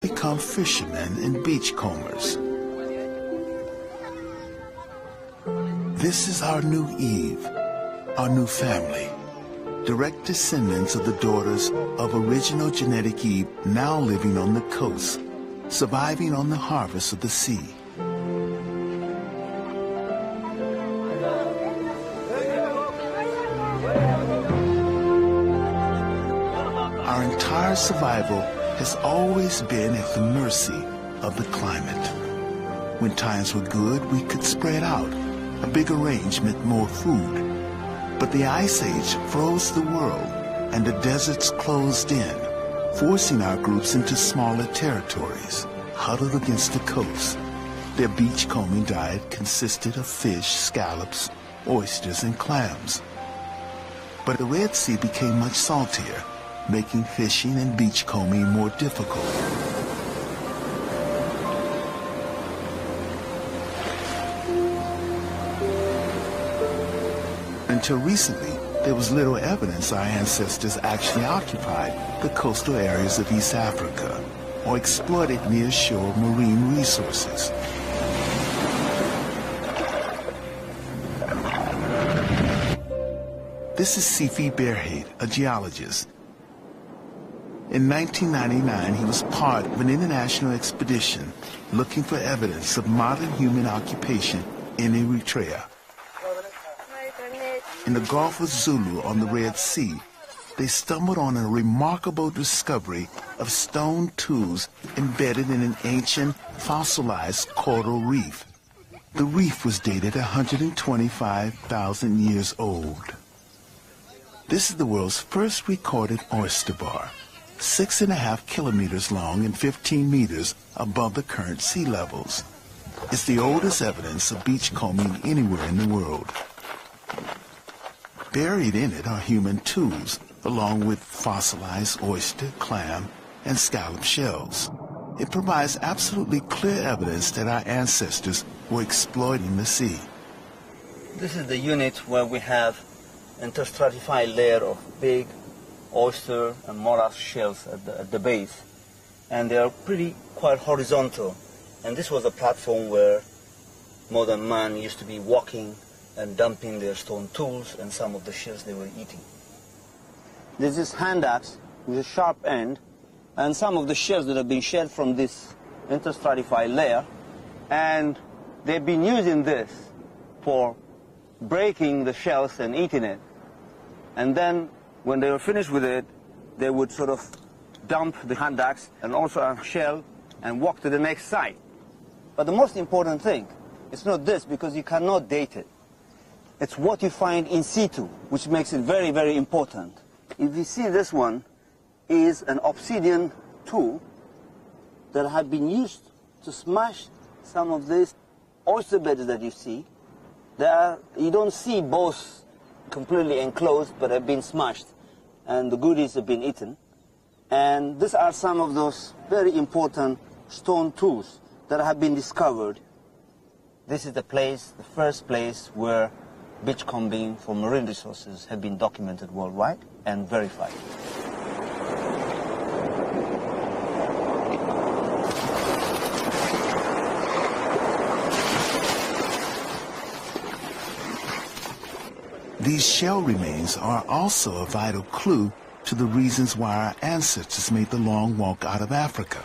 become fishermen and beachcombers. This is our new Eve, our new family, direct descendants of the daughters of original genetic Eve now living on the coast, surviving on the harvest of the sea. Our entire survival has always been at the mercy of the climate. When times were good, we could spread out. A bigger range meant more food. But the Ice Age froze the world, and the deserts closed in, forcing our groups into smaller territories, huddled against the coast. Their beachcombing diet consisted of fish, scallops, oysters, and clams. But the Red Sea became much saltier, making fishing and beachcombing more difficult. Until recently, there was little evidence our ancestors actually occupied the coastal areas of East Africa or exploited near-shore marine resources. This is Sifi Berhade, a geologist. In 1999, he was part of an international expedition looking for evidence of modern human occupation in Eritrea. In the Gulf of Zulu on the Red Sea, they stumbled on a remarkable discovery of stone tools embedded in an ancient fossilized coral reef. The reef was dated 125,000 years old. This is the world's first recorded oyster bar, 6.5 kilometers long and 15 meters above the current sea levels. It's the oldest evidence of beachcombing anywhere in the world. Buried in it are human tools, along with fossilized oyster, clam, and scallop shells. It provides absolutely clear evidence that our ancestors were exploiting the sea. This is the unit where we have interstratified layer of big oyster and morass shells at the base, and they are quite horizontal. And this was a platform where modern man used to be walking and dumping their stone tools and some of the shells they were eating. There's this hand axe with a sharp end, and some of the shells that have been shed from this interstratified layer, and they've been using this for breaking the shells and eating it. And then when they were finished with it, they would sort of dump the hand axe and also a shell and walk to the next site. But the most important thing, it's not this, because you cannot date it. It's what you find in situ, which makes it very, very important. If you see, this one is an obsidian tool that had been used to smash some of these oyster beds that you see. You don't see both completely enclosed, but have been smashed, and the goodies have been eaten. And these are some of those very important stone tools that have been discovered. This is the first place where beachcombing for marine resources have been documented worldwide and verified. These shell remains are also a vital clue to the reasons why our ancestors made the long walk out of Africa.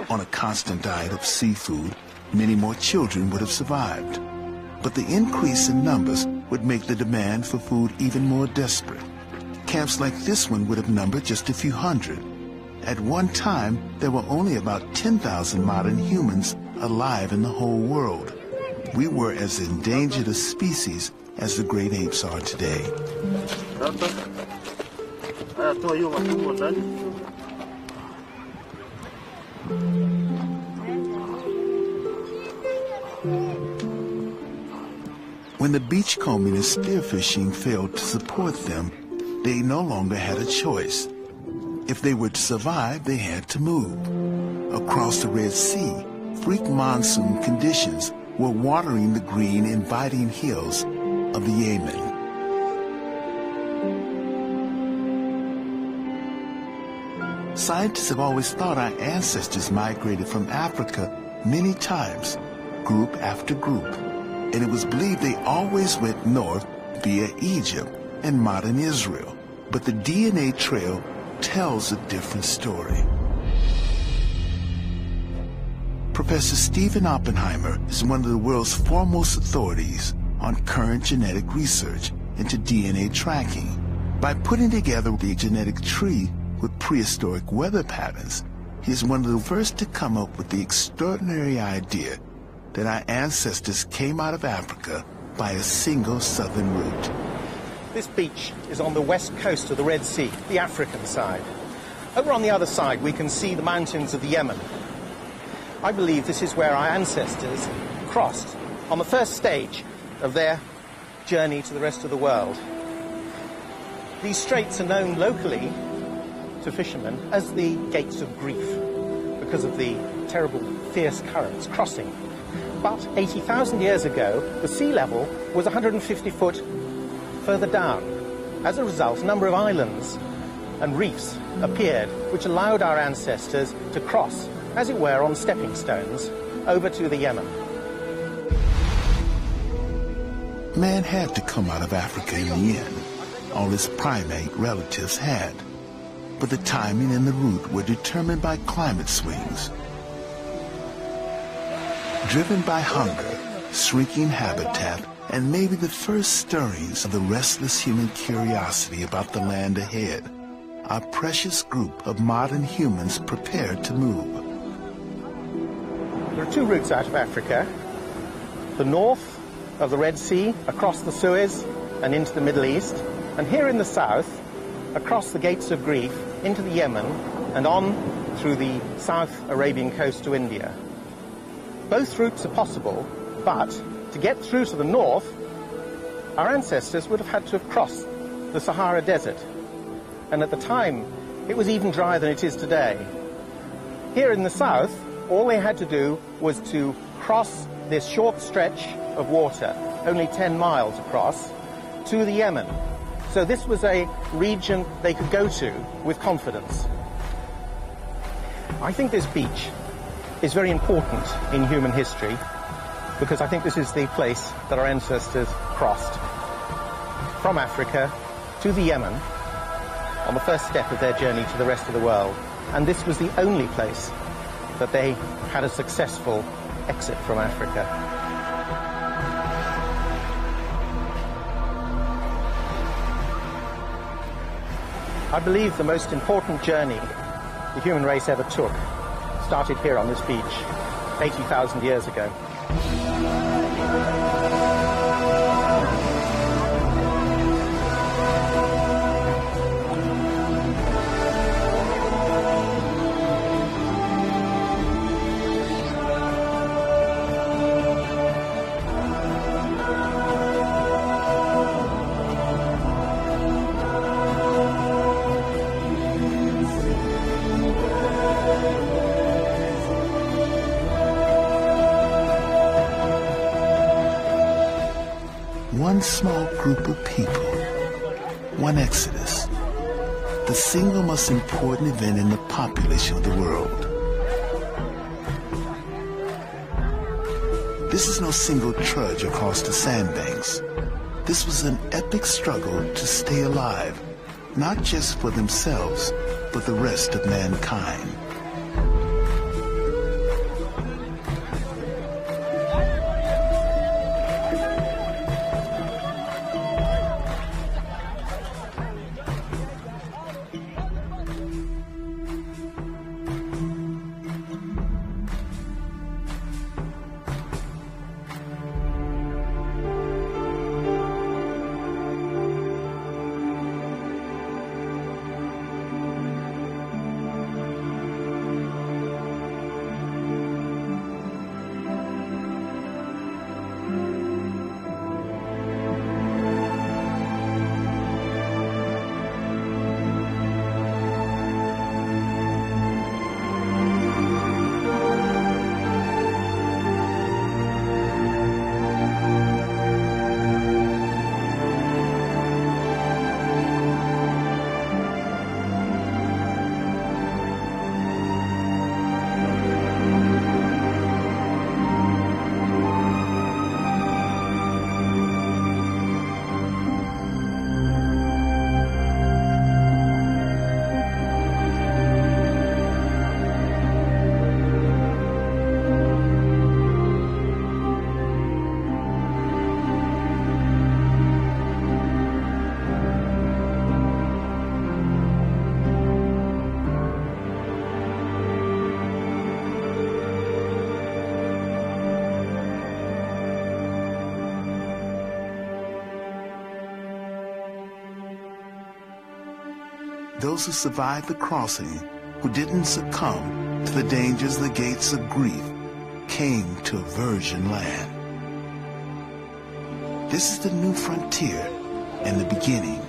On a constant diet of seafood, many more children would have survived. But the increase in numbers would make the demand for food even more desperate. Camps like this one would have numbered just a few hundred. At one time, there were only about 10,000 modern humans alive in the whole world. We were as endangered a species as the great apes are today. When the beachcombing and spearfishing failed to support them, they no longer had a choice. If they were to survive, they had to move. Across the Red Sea, freak monsoon conditions were watering the green, inviting hills of the Yemen. Scientists have always thought our ancestors migrated from Africa many times, group after group, and it was believed they always went north via Egypt and modern Israel. But the DNA trail tells a different story. Professor Stephen Oppenheimer is one of the world's foremost authorities on current genetic research into DNA tracking. By putting together the genetic tree with prehistoric weather patterns, he is one of the first to come up with the extraordinary idea that our ancestors came out of Africa by a single southern route. This beach is on the west coast of the Red Sea, the African side. Over on the other side, we can see the mountains of the Yemen. I believe this is where our ancestors crossed on the first stage of their journey to the rest of the world. These straits are known locally to fishermen as the Gates of Grief because of the terrible, fierce currents crossing. But 80,000 years ago, the sea level was 150 foot further down. As a result, a number of islands and reefs appeared, which allowed our ancestors to cross, as it were, on stepping stones, over to the Yemen. Man had to come out of Africa in the end. All his primate relatives had. But the timing and the route were determined by climate swings. Driven by hunger, shrinking habitat, and maybe the first stirrings of the restless human curiosity about the land ahead, our precious group of modern humans prepared to move. There are two routes out of Africa. The north of the Red Sea, across the Suez and into the Middle East, and here in the south, across the Gates of Grief, into the Yemen, and on through the South Arabian coast to India. Both routes are possible, but to get through to the north, our ancestors would have had to have crossed the Sahara Desert. And at the time, it was even drier than it is today. Here in the south, all they had to do was to cross this short stretch of water, only 10 miles across, to the Yemen. So this was a region they could go to with confidence. I think this beach is very important in human history because I think this is the place that our ancestors crossed from Africa to the Yemen on the first step of their journey to the rest of the world. And this was the only place that they had a successful exit from Africa. I believe the most important journey the human race ever took started here on this beach 80,000 years ago. One small group of people, one exodus, the single most important event in the population of the world. This is no single trudge across the sandbanks. This was an epic struggle to stay alive, not just for themselves, but the rest of mankind. those who survived the crossing, who didn't succumb to the dangers the gates of grief, came to a virgin land. This is the new frontier and the beginning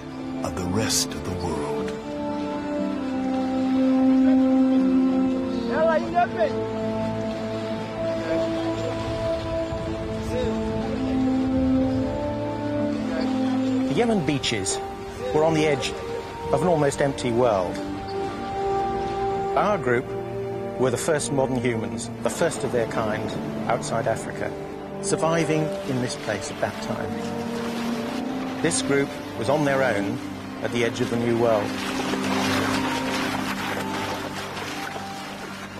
of the rest of the world. The Yemen beaches were on the edge of an almost empty world. Our group were the first modern humans, the first of their kind outside Africa, surviving in this place at that time. This group was on their own at the edge of the new world.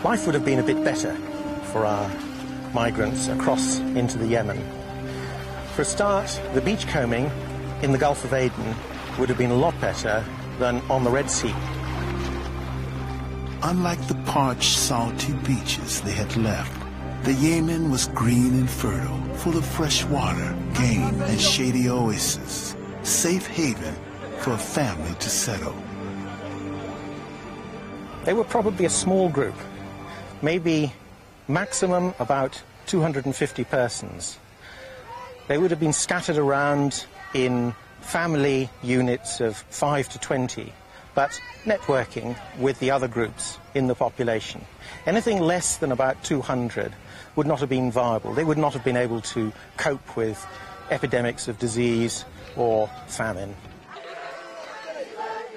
Life would have been a bit better for our migrants across into the Yemen. For a start, the beachcombing in the Gulf of Aden would have been a lot better than on the Red Sea. Unlike the parched, salty beaches they had left, the Yemen was green and fertile, full of fresh water, game, and shady oases, safe haven for a family to settle. They were probably a small group, maybe maximum about 250 persons. They would have been scattered around in family units of 5 to 20, but networking with the other groups in the population. Anything less than about 200 would not have been viable. They would not have been able to cope with epidemics of disease or famine.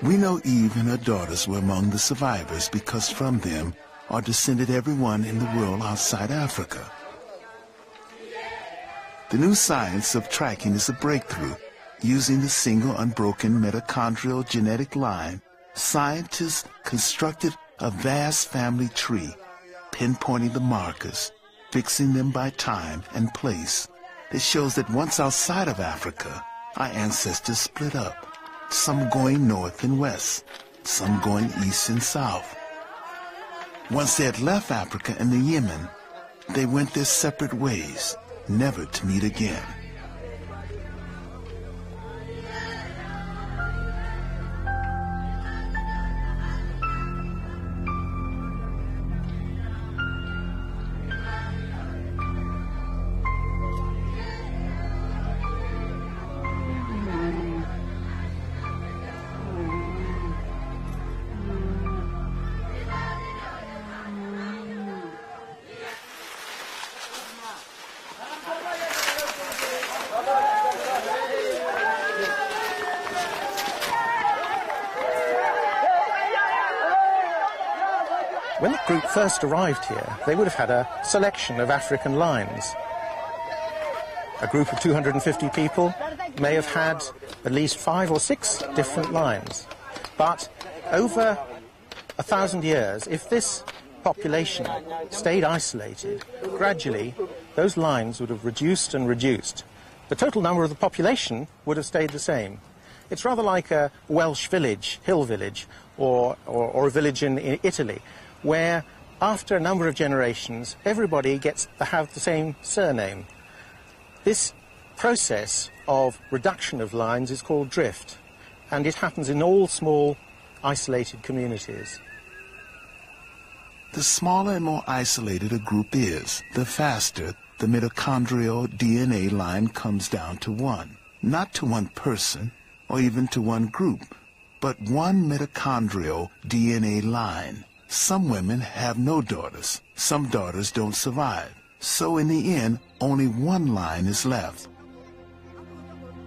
We know Eve and her daughters were among the survivors because from them are descended everyone in the world outside Africa. The new science of tracking is a breakthrough. Using the single unbroken mitochondrial genetic line, scientists constructed a vast family tree, pinpointing the markers, fixing them by time and place. It shows that once outside of Africa, our ancestors split up, some going north and west, some going east and south. Once they had left Africa and the Yemen, they went their separate ways, never to meet again. When the group first arrived here, they would have had a selection of African lines. A group of 250 people may have had at least 5 or 6 different lines. But over 1,000 years, if this population stayed isolated, gradually those lines would have reduced and reduced. The total number of the population would have stayed the same. It's rather like a Welsh village, hill village, or a village in Italy, where after a number of generations, everybody gets to have the same surname. This process of reduction of lines is called drift, and it happens in all small, isolated communities. The smaller and more isolated a group is, the faster the mitochondrial DNA line comes down to one. Not to one person, or even to one group, but one mitochondrial DNA line. Some women have no daughters. Some daughters don't survive. So in the end, only one line is left.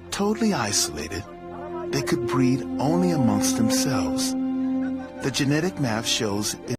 Totally isolated, they could breed only amongst themselves. The genetic map shows